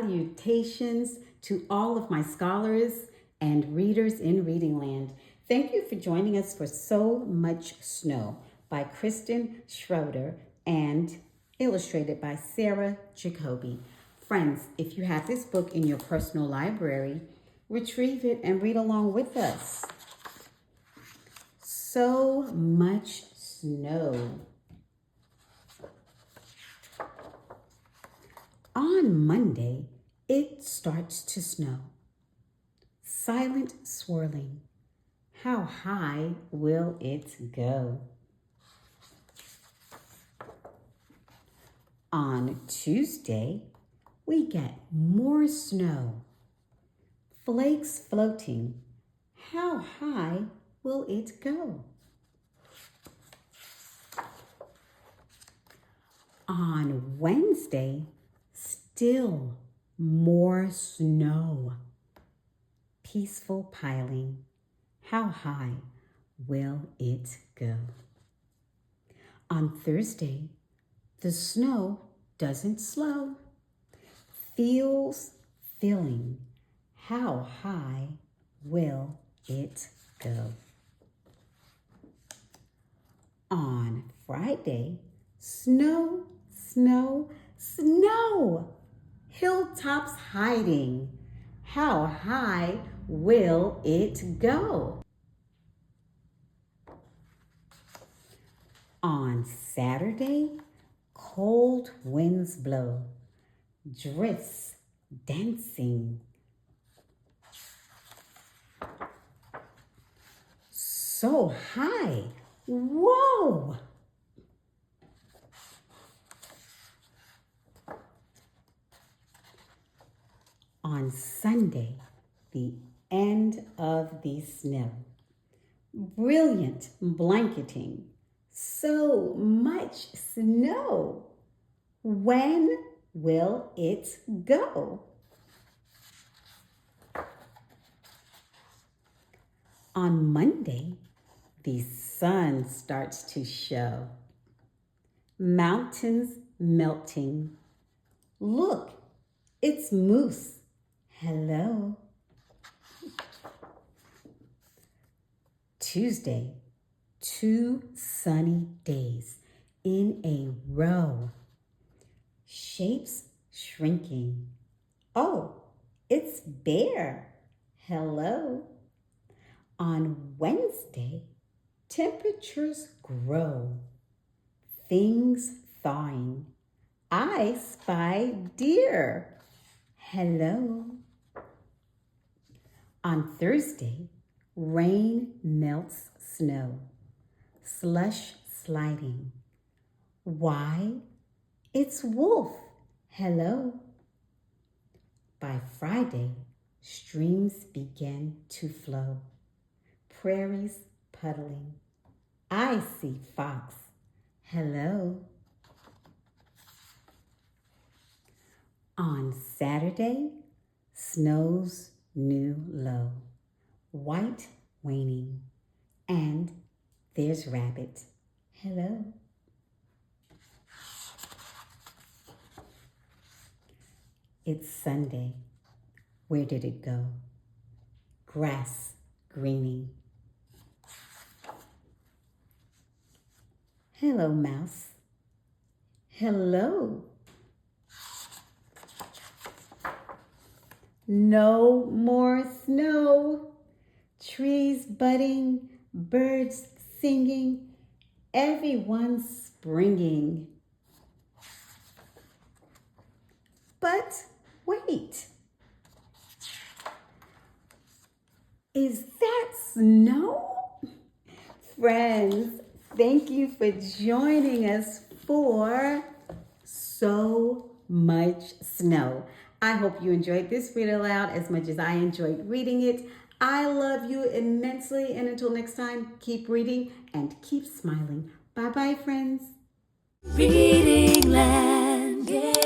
salutations to all of my scholars and readers in Reading Land. Thank you for joining us for So Much Snow by Kristen Schroeder and illustrated by Sarah Jacoby. Friends, if you have this book in your personal library, retrieve it and read along with us. So Much Snow. On Monday, it starts to snow. Silent swirling. How high will it go? On Tuesday, we get more snow. Flakes floating. How high will it go? On Wednesday, still more snow. Peaceful piling. How high will it go? On Thursday, the snow doesn't slow. Feels filling. How high will it go? On Friday, snow, snow, snow. Hilltops hiding. How high will it go? On Saturday, cold winds blow. Drifts dancing. So high. Whoa! On Sunday, the end of the snow. Brilliant blanketing. So much snow. When will it go? On Monday, the sun starts to show. Mountains melting. Look, it's moose. Hello. Tuesday, 2 sunny days in a row. Shapes shrinking. Oh, it's bear. Hello. On Wednesday, temperatures grow. Things thawing. I spy deer. Hello. On Thursday, rain melts snow. Slush sliding. Why? It's wolf. Hello. By Friday, streams begin to flow. Prairies puddling. I see fox. Hello. On Saturday, snow's new low. White waning. And there's rabbit. Hello. It's Sunday. Where did it go? Grass greening. Hello, mouse. Hello. No more snow. Trees budding, birds singing, everyone springing. But wait, is that snow? Friends, thank you for joining us for So Much Snow. I hope you enjoyed this read aloud as much as I enjoyed reading it. I love you immensely, and until next time, keep reading and keep smiling. Bye-bye, friends. Reading Land. Yeah.